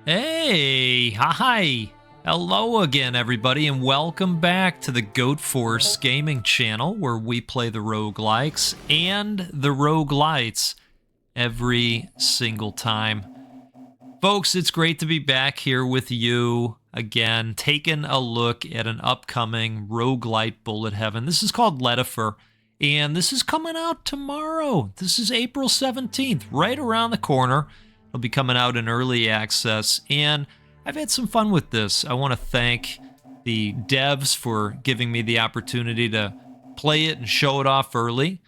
Hey, hi. Hello again, everybody, and welcome back to the Goat Force gaming channel where we play the roguelikes and the roguelites every single time. Folks, it's great to be back here with you again, taking a look at an upcoming roguelite bullet heaven. This is called Letifer, and this is coming out tomorrow. This is April 17th, right around the corner. It'll be coming out in early access, and I've had some fun with this. I want to thank the devs for giving me the opportunity to play it and show it off early.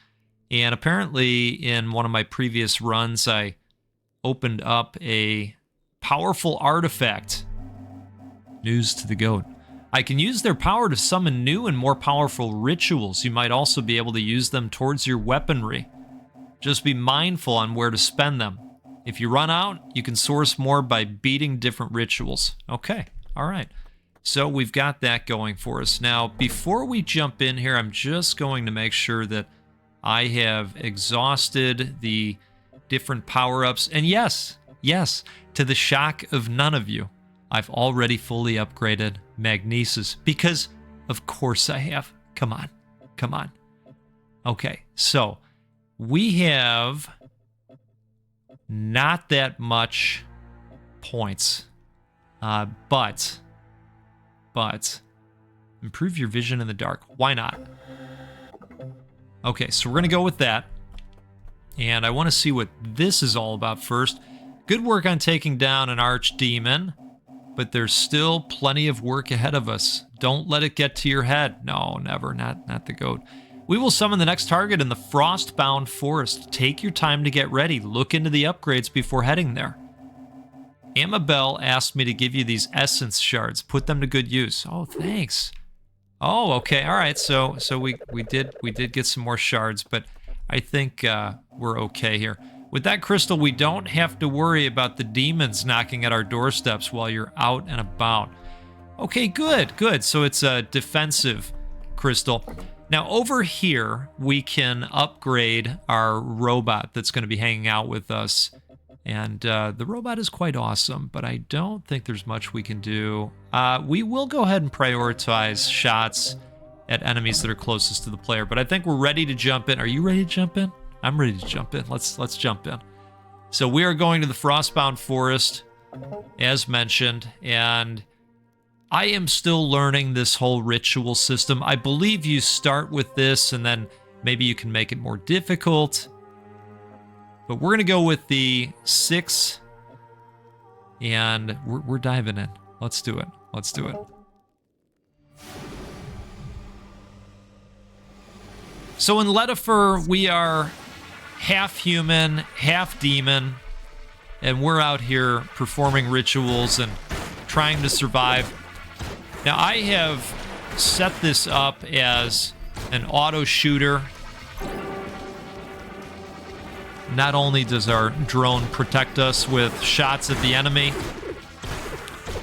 And apparently, in one of my previous runs, I opened up a powerful artifact. News to the goat. I can use their power to summon new and more powerful rituals. You might also be able to use them towards your weaponry. Just be mindful on where to spend them. If you run out, you can source more by beating different rituals. Okay, all right. So we've got that going for us. Now, before we jump in here, I'm just going to make sure that I have exhausted the different power-ups. And yes, to the shock of none of you, I've already fully upgraded Magnesis because, of course, I have. Come on. Okay, so we have not that much points, but improve your vision in the dark. Why not? Okay, so we're gonna go with that, and I want to see what this is all about first. Good work on taking down an archdemon, but there's still plenty of work ahead of us. Don't let it get to your head. No, never. Not the goat. We will summon the next target in the Frostbound Forest. Take your time to get ready. Look into the upgrades before heading there. Amabel asked me to give you these essence shards. Put them to good use. Oh, thanks. Oh, okay. All right. So we did get some more shards, but I think we're okay here. With that crystal, we don't have to worry about the demons knocking at our doorsteps while you're out and about. Okay, good. So it's a defensive crystal. Now, over here, we can upgrade our robot that's going to be hanging out with us. And the robot is quite awesome, but I don't think there's much we can do. We will go ahead and prioritize shots at enemies that are closest to the player, but I think we're ready to jump in. Are you ready to jump in? I'm ready to jump in. Let's jump in. So we are going to the Frostbound Forest, as mentioned, and I am still learning this whole ritual system. I believe you start with this, and then maybe you can make it more difficult. But we're going to go with the 6, and we're diving in. Let's do it. So in Letifer, we are half human, half demon, and we're out here performing rituals and trying to survive. Now, I have set this up as an auto shooter. Not only does our drone protect us with shots at the enemy,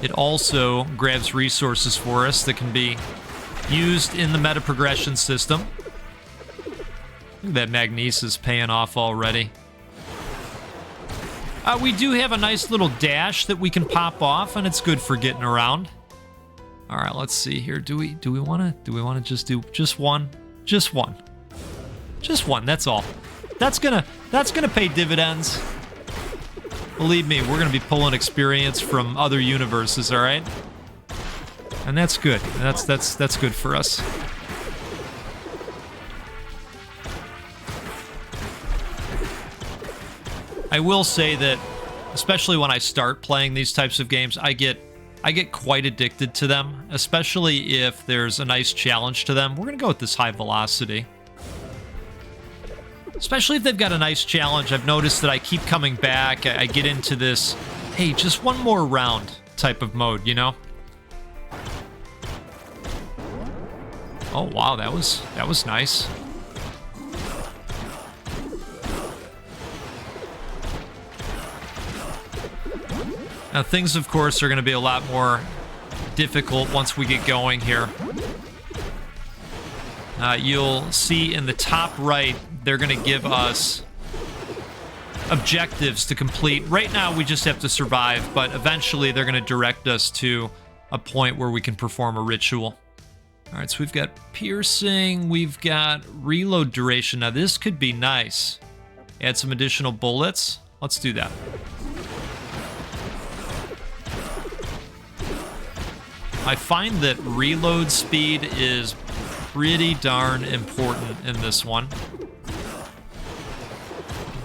it also grabs resources for us that can be used in the meta progression system. Look at that Magnesis paying off already. We do have a nice little dash that we can pop off, and it's good for getting around. All right, let's see here. Do we want to just do just one? Just one. That's all. That's gonna pay dividends. Believe me, we're gonna be pulling experience from other universes. All right, and that's good. That's good for us. I will say that, especially when I start playing these types of games, I get quite addicted to them, especially if there's a nice challenge to them. We're going to go with this high velocity. Especially if they've got a nice challenge. I've noticed that I keep coming back. I get into this, hey, just one more round type of mode, you know? Oh, wow, that was nice. Now, things, of course, are going to be a lot more difficult once we get going here. You'll see in the top right, they're going to give us objectives to complete. Right now, we just have to survive, but eventually they're going to direct us to a point where we can perform a ritual. All right, so we've got piercing, we've got reload duration. Now, this could be nice. Add some additional bullets. Let's do that. I find that reload speed is pretty darn important in this one.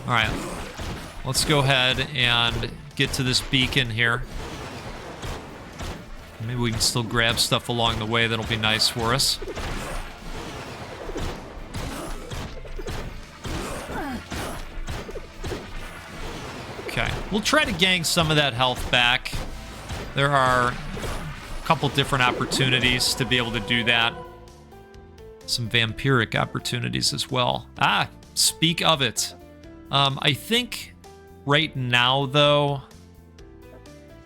All right, let's go ahead and get to this beacon here. Maybe we can still grab stuff along the way that'll be nice for us. Okay, we'll try to gang some of that health back. There are a couple different opportunities to be able to do that. Some vampiric opportunities as well. Ah, speak of it. I think right now, though,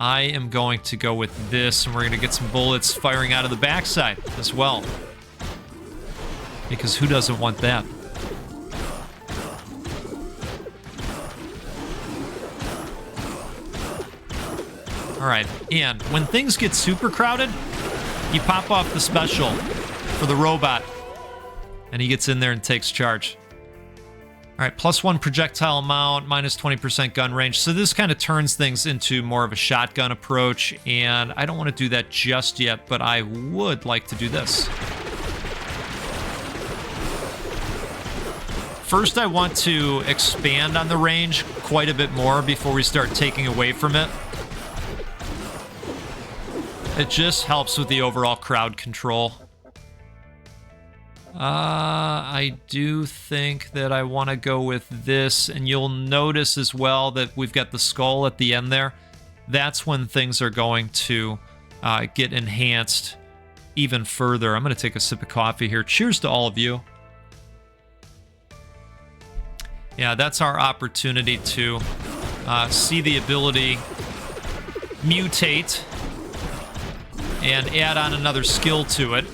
I am going to go with this, and we're going to get some bullets firing out of the backside as well. Because who doesn't want that? All right, and when things get super crowded, you pop off the special for the robot, and he gets in there and takes charge. All right, +1 projectile amount, minus 20% gun range. So this kind of turns things into more of a shotgun approach, and I don't want to do that just yet, but I would like to do this. First, I want to expand on the range quite a bit more before we start taking away from it. It just helps with the overall crowd control. I do think that I want to go with this, and you'll notice as well that we've got the skull at the end there. That's when things are going to get enhanced even further. I'm going to take a sip of coffee here. Cheers to all of you. Yeah, that's our opportunity to see the ability mutate and add on another skill to it.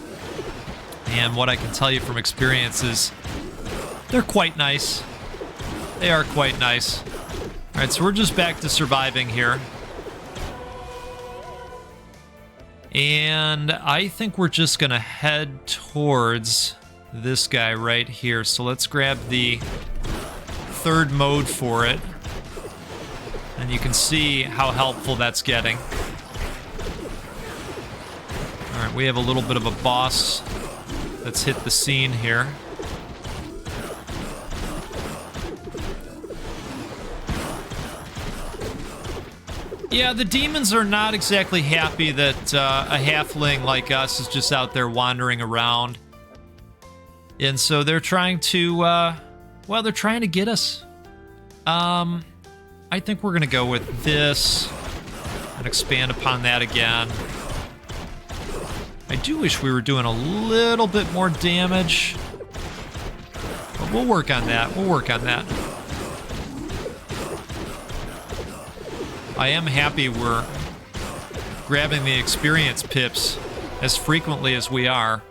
And what I can tell you from experience is they're quite nice. They are quite nice. All right, so we're just back to surviving here. And I think we're just going to head towards this guy right here. So let's grab the third mode for it. And you can see how helpful that's getting. All right, we have a little bit of a boss that's hit the scene here. Yeah, the demons are not exactly happy that a halfling like us is just out there wandering around. And so they're trying to, well, they're trying to get us. I think we're going to go with this and expand upon that again. I do wish we were doing a little bit more damage. But we'll work on that. We'll work on that. I am happy we're grabbing the experience pips as frequently as we are.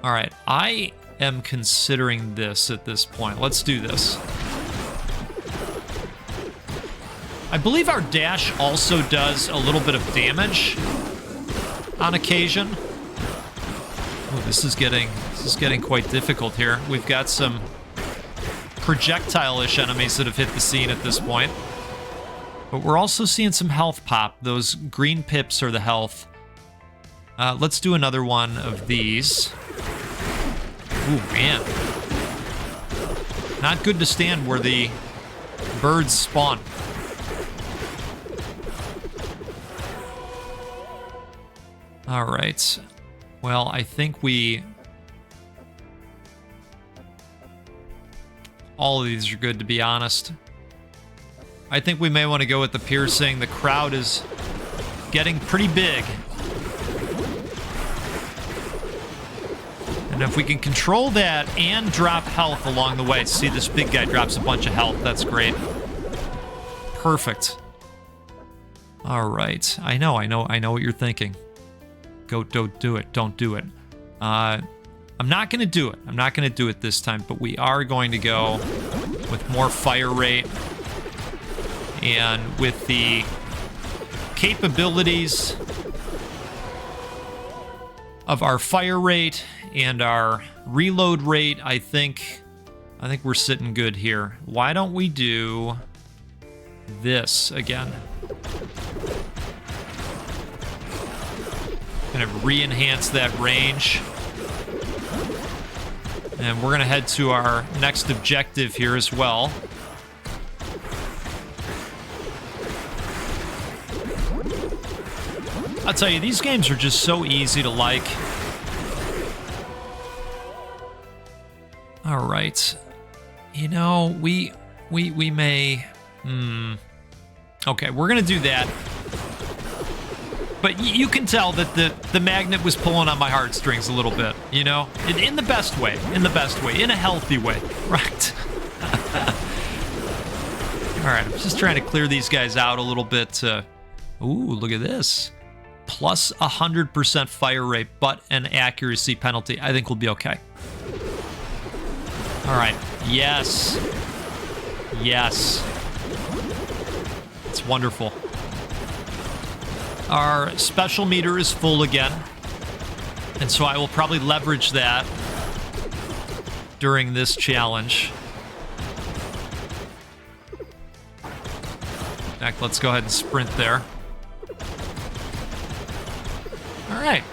All right, I am considering this at this point. Let's do this. I believe our dash also does a little bit of damage on occasion. Ooh, this is getting quite difficult here. We've got some projectile-ish enemies that have hit the scene at this point. But we're also seeing some health pop. Those green pips are the health. Let's do another one of these. Ooh, man. Not good to stand where the birds spawn. All right. Well, I think all of these are good, to be honest. I think we may want to go with the piercing. The crowd is getting pretty big. And if we can control that and drop health along the way. See, this big guy drops a bunch of health. That's great. Perfect. All right. I know what you're thinking. Don't do it. Don't do it. I'm I'm not going to do it. I'm not going to do it this time, but we are going to go with more fire rate. And with the capabilities of our fire rate and our reload rate, I think we're sitting good here. Why don't we do this again? Kind of re-enhance that range. And we're going to head to our next objective here as well. I'll tell you, these games are just so easy to like. All right. You know, we may... Okay, we're going to do that. But you can tell that the magnet was pulling on my heartstrings a little bit, you know? In the best way. In the best way. In a healthy way. Right. All right, I'm just trying to clear these guys out a little bit. Ooh, look at this. Plus 100% fire rate, but an accuracy penalty. I think we'll be okay. All right. Yes. Yes. It's wonderful. Our special meter is full again, and so I will probably leverage that during this challenge. In fact, let's go ahead and sprint there. All right.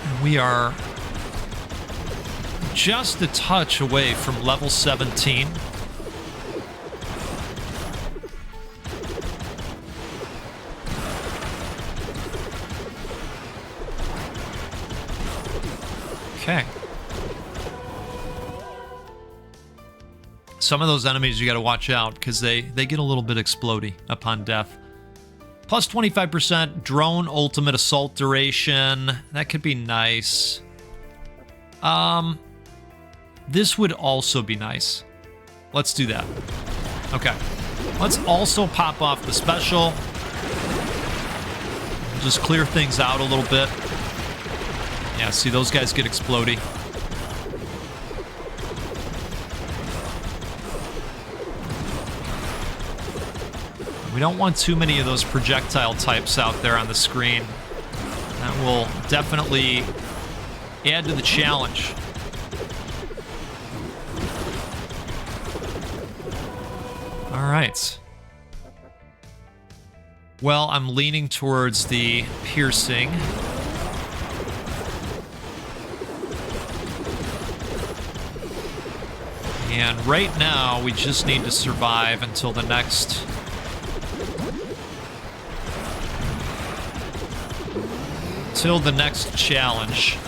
And we are just a touch away from level 17. Okay. Some of those enemies you got to watch out because they get a little bit explodey upon death. Plus 25% drone ultimate assault duration. That could be nice. This would also be nice. Let's do that. Okay. Let's also pop off the special. Just clear things out a little bit. Yeah, see, those guys get explodey. We don't want too many of those projectile types out there on the screen. That will definitely add to the challenge. All right. Well, I'm leaning towards the piercing. And right now, we just need to survive until the next... Till the next challenge.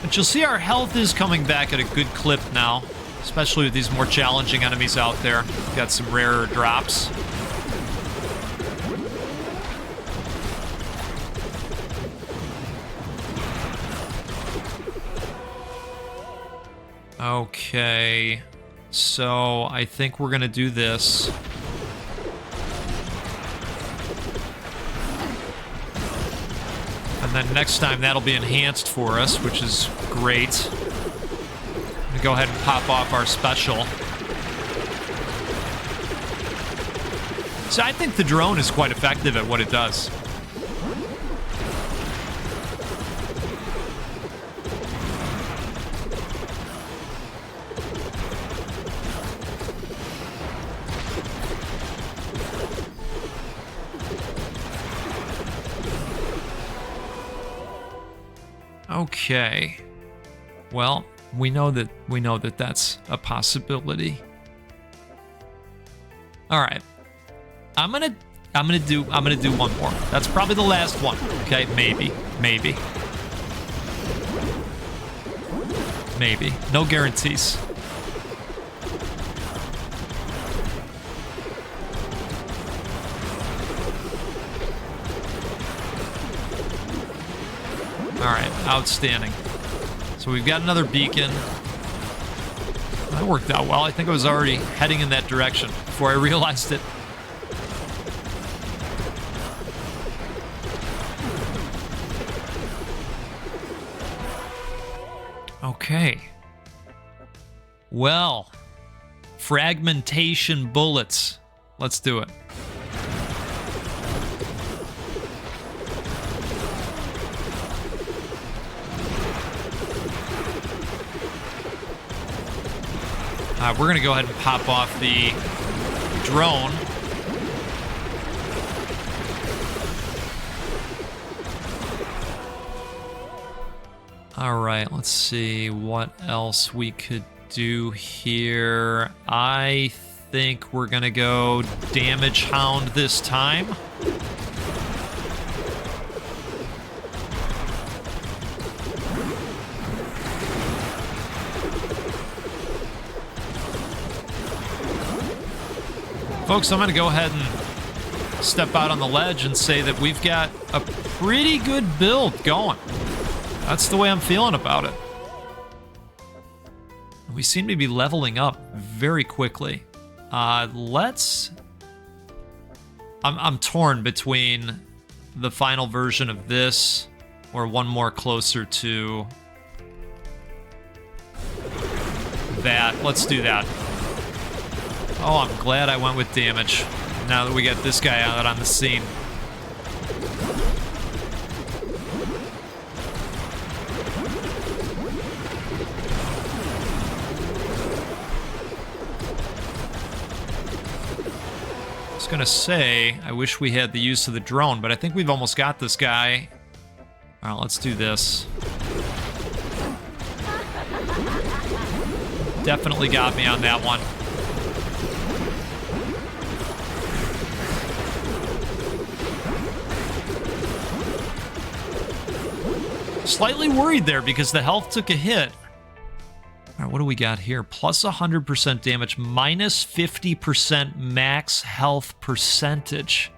But you'll see our health is coming back at a good clip now, especially with these more challenging enemies out there. We've got some rarer drops. Okay, so I think we're gonna do this. And then next time that'll be enhanced for us, which is great. I'm gonna go ahead and pop off our special. So I think the drone is quite effective at what it does. Okay. Well, we know that that's a possibility. All right. I'm gonna do one more. That's probably the last one. Okay, maybe. No guarantees. All right, outstanding. So we've got another beacon. That worked out well. I think I was already heading in that direction before I realized it. Okay. Well, fragmentation bullets. Let's do it. We're going to go ahead and pop off the drone. All right, let's see what else we could do here. I think we're going to go Damage Hound this time. Folks, I'm going to go ahead and step out on the ledge and say that we've got a pretty good build going. That's the way I'm feeling about it. We seem to be leveling up very quickly. I'm torn between the final version of this or one more closer to that. Let's do that. Oh, I'm glad I went with damage. Now that we got this guy out on the scene. I was gonna say, I wish we had the use of the drone, but I think we've almost got this guy. All right, let's do this. Definitely got me on that one. Slightly worried there because the health took a hit. All right, what do we got here? Plus 100% damage, minus 50% max health percentage.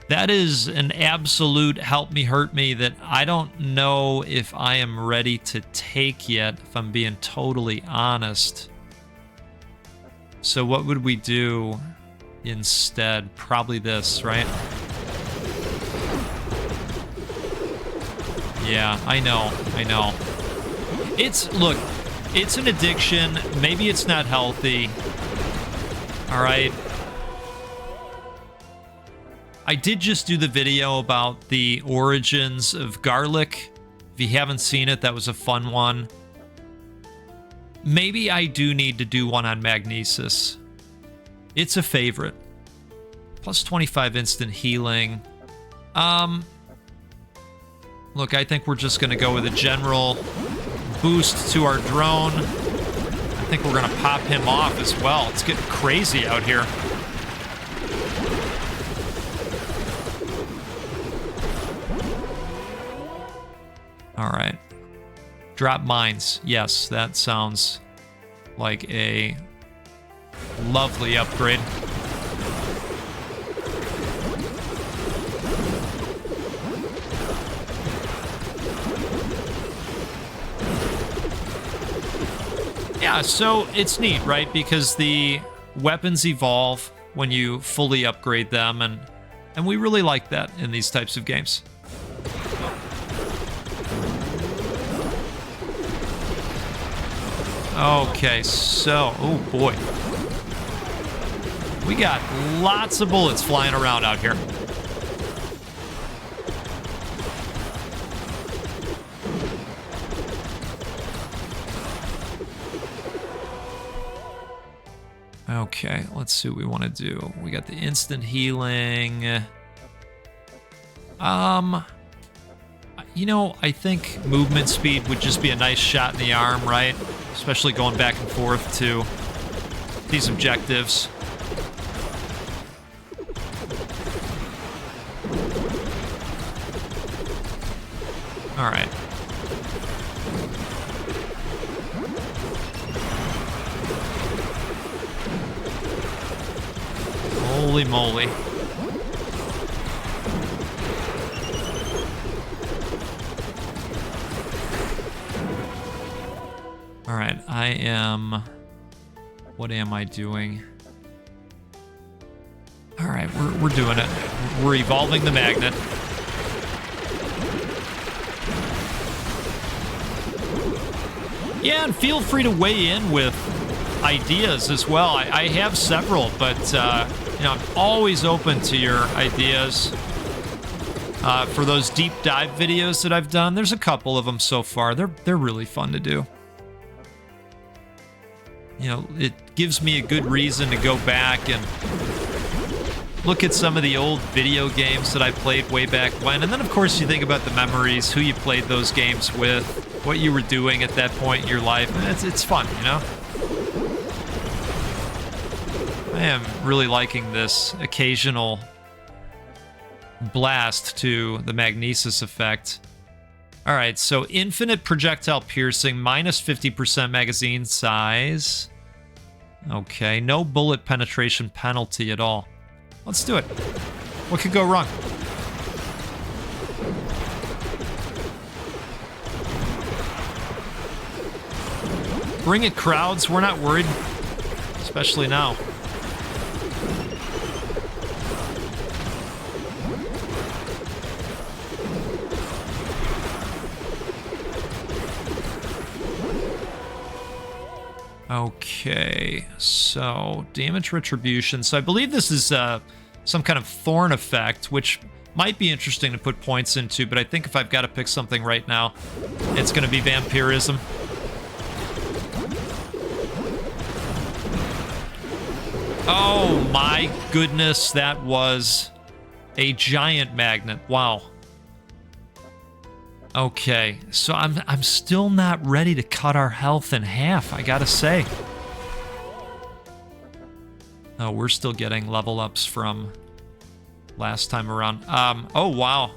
That is an absolute help me hurt me that I don't know if I am ready to take yet, if I'm being totally honest. So what would we do instead? Probably this, right? Yeah, I know. Look, it's an addiction. Maybe it's not healthy. All right. I did just do the video about the origins of garlic. If you haven't seen it, that was a fun one. Maybe I do need to do one on Magnesis. It's a favorite. Plus 25 instant healing. Look, I think we're just going to go with a general boost to our drone. I think we're going to pop him off as well. It's getting crazy out here. All right. Drop mines. Yes, that sounds like a lovely upgrade. Yeah, so it's neat, right? Because the weapons evolve when you fully upgrade them, and we really like that in these types of games. Okay, so, oh boy. We got lots of bullets flying around out here. Okay, let's see what we want to do. We got the instant healing. You know, I think movement speed would just be a nice shot in the arm, right? Especially going back and forth to these objectives. All right. Holy moly. All right, What am I doing? All right, we're doing it. We're evolving the magnet. Yeah, and feel free to weigh in with ideas as well. I have several, but you know, I'm always open to your ideas. For those deep dive videos that I've done, there's a couple of them so far. They're really fun to do. You know, it gives me a good reason to go back and look at some of the old video games that I played way back when. And then, of course, you think about the memories, who you played those games with, what you were doing at that point in your life. And it's fun, you know? I am really liking this occasional blast to the magnesis effect. All right, so infinite projectile piercing, minus 50% magazine size. Okay, no bullet penetration penalty at all. Let's do it. What could go wrong? Bring it, crowds. We're not worried. Especially now. Okay, so damage retribution. So I believe this is some kind of thorn effect, which might be interesting to put points into, but I think if I've got to pick something right now, it's going to be vampirism. Oh my goodness, that was a giant magnet. Wow. Okay, so I'm still not ready to cut our health in half, I gotta say. Oh, we're still getting level ups from last time around. Oh wow.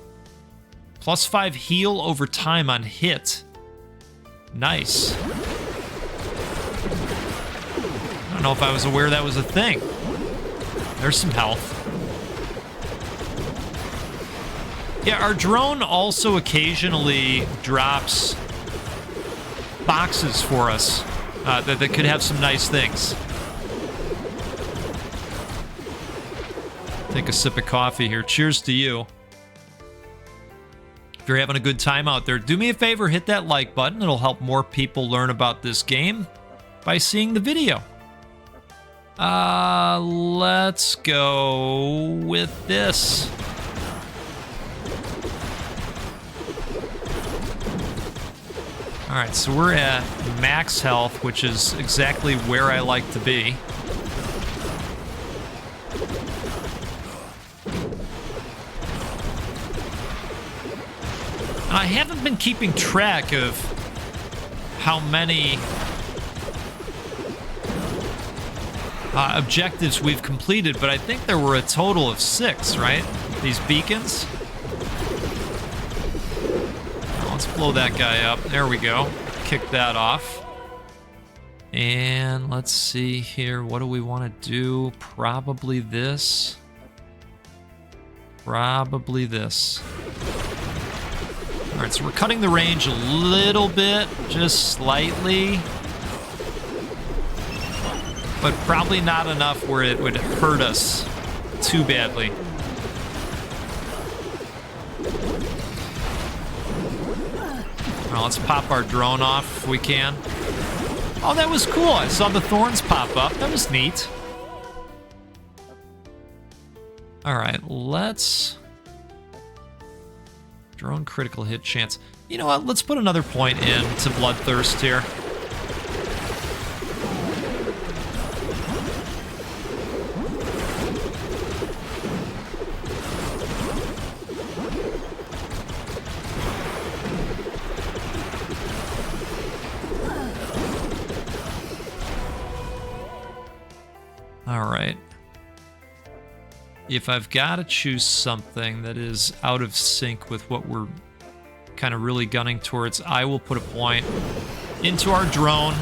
+5 heal over time on hit. Nice. I don't know if I was aware that was a thing. There's some health. Yeah, our drone also occasionally drops boxes for us that could have some nice things. Take a sip of coffee here. Cheers to you. If you're having a good time out there, do me a favor, hit that like button. It'll help more people learn about this game by seeing the video. Let's go with this. All right, so we're at max health, which is exactly where I like to be. I haven't been keeping track of how many objectives we've completed, but I think there were a total of 6, right? These beacons. Let's blow that guy up. There we go. Kick that off. And let's see here. What do we want to do? Probably this. Probably this. All right, so we're cutting the range a little bit, just slightly. But probably not enough where it would hurt us too badly. Well, let's pop our drone off if we can. Oh, that was cool. I saw the thorns pop up. That was neat. All right, let's... Drone critical hit chance. You know what? Let's put another point in to Bloodthirst here. All right. If I've got to choose something that is out of sync with what we're kind of really gunning towards, I will put a point into our drone.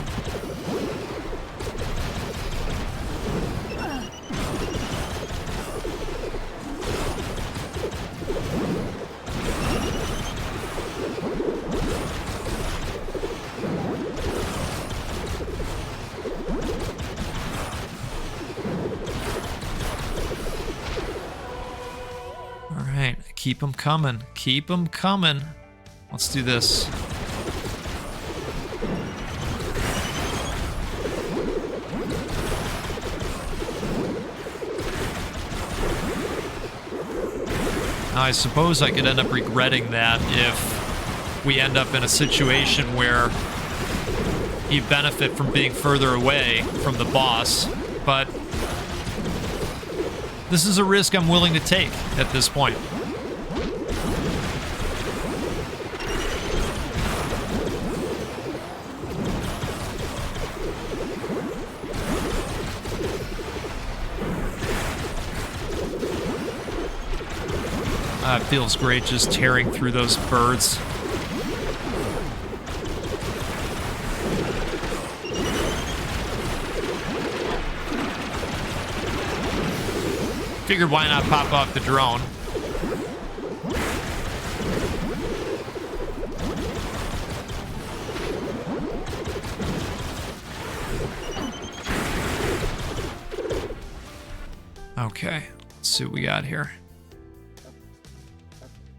right, keep them coming. Keep them coming. Let's do this. Now, I suppose I could end up regretting that if we end up in a situation where you benefit from being further away from the boss, but this is a risk I'm willing to take at this point. It feels great just tearing through those birds. Figured why not pop off the drone. Okay, let's see what we got here.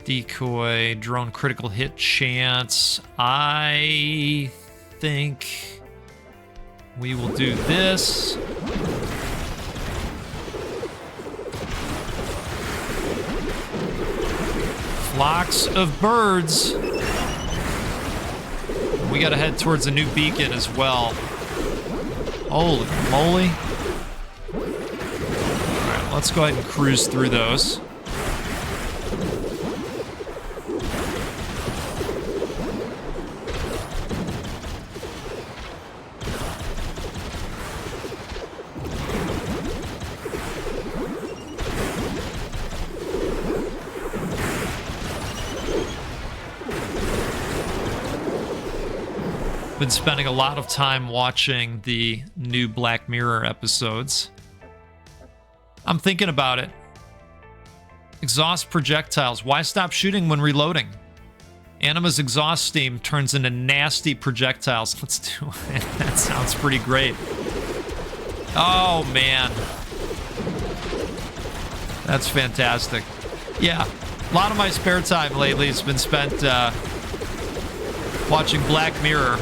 Decoy, drone critical hit chance. I think we will do this. Flocks of birds. We gotta head towards a new beacon as well. Holy moly. Alright, let's go ahead and cruise through those. Been spending a lot of time watching the new Black Mirror episodes. I'm thinking about it. Exhaust projectiles. Why stop shooting when reloading? Anima's exhaust steam turns into nasty projectiles. Let's do it. That sounds pretty great. Oh, man. That's fantastic. Yeah, a lot of my spare time lately has been spent watching Black Mirror.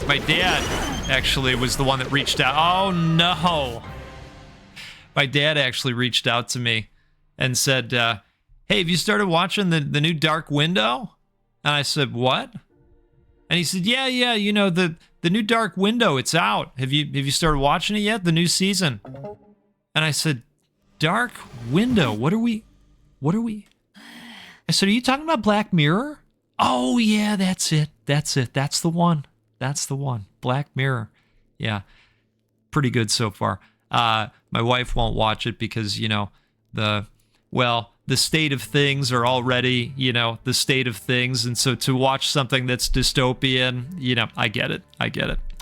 My dad actually was the one that reached out. Oh, no. My dad actually reached out to me and said, hey, have you started watching the new Dark Window? And I said, what? And he said, yeah, you know, the new Dark Window, it's out. Have you started watching it yet? The new season. And I said, Dark Window, what are we? I said, are you talking about Black Mirror? Oh, yeah, that's it. That's the one. That's the one. Black Mirror. Yeah. Pretty good so far. My wife won't watch it because, you know, the state of things are already, you know, the state of things. And so to watch something that's dystopian, you know, I get it.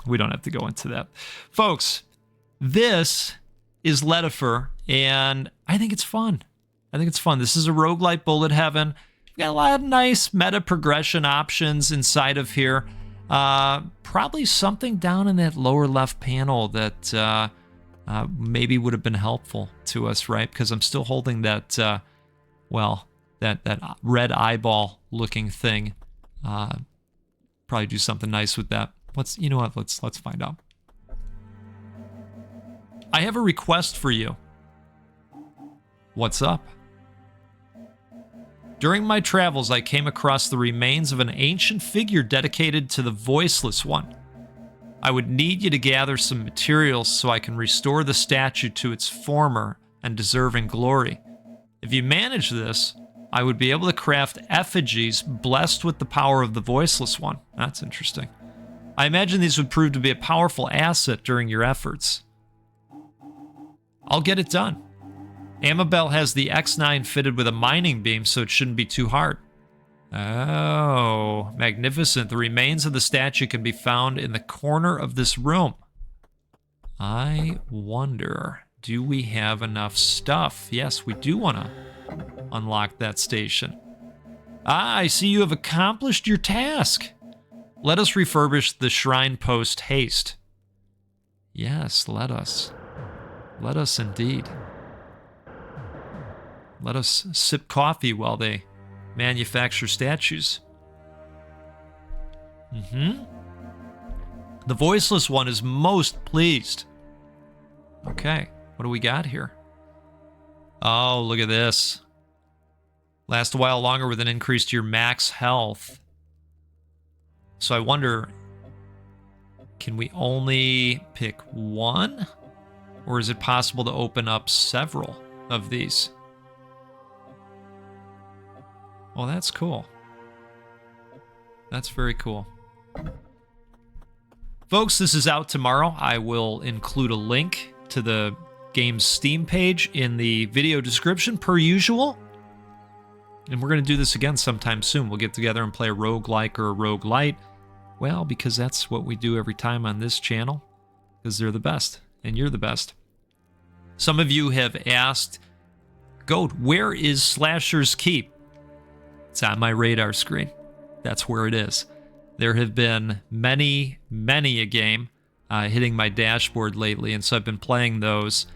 We don't have to go into that. Folks, this is Letifer, and I think it's fun. This is a roguelite bullet heaven. We've got a lot of nice meta progression options inside of here. Probably something down in that lower left panel that maybe would have been helpful to us, right? Because I'm still holding that, that red eyeball looking thing. Probably do something nice with that. Let's find out. I have a request for you. What's up? During my travels, I came across the remains of an ancient figure dedicated to the Voiceless One. I would need you to gather some materials so I can restore the statue to its former and deserving glory. If you manage this, I would be able to craft effigies blessed with the power of the Voiceless One. That's interesting. I imagine these would prove to be a powerful asset during your efforts. I'll get it done. Amabel has the X9 fitted with a mining beam, so it shouldn't be too hard. Oh, magnificent. The remains of the statue can be found in the corner of this room. I wonder, do we have enough stuff? Yes, we do want to unlock that station. Ah, I see you have accomplished your task. Let us refurbish the shrine post haste. Yes, let us. Let us indeed. Let us sip coffee while they manufacture statues. The voiceless one is most pleased. Okay, what do we got here? Oh, look at this. Last a while longer with an increase to your max health. So I wonder, can we only pick one? Or is it possible to open up several of these? Well, that's cool. That's very cool. Folks, this is out tomorrow. I will include a link to the game's Steam page in the video description, per usual. And we're going to do this again sometime soon. We'll get together and play a roguelike or a roguelite. Well, because that's what we do every time on this channel. Because they're the best, and you're the best. Some of you have asked, Goat, where is Slasher's Keep? It's on my radar screen. That's where it is. There have been many a game hitting my dashboard lately, and so I've been playing those.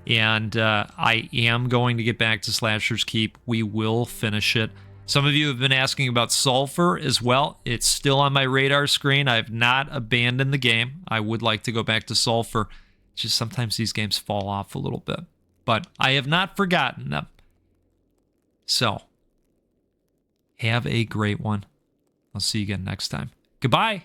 And I am going to get back to Slasher's Keep. We will finish it. Some of you have been asking about Sulfur as well. It's still on my radar screen. I have not abandoned the game. I would like to go back to Sulfur. Just sometimes these games fall off a little bit. But I have not forgotten them. So, have a great one. I'll see you again next time. Goodbye.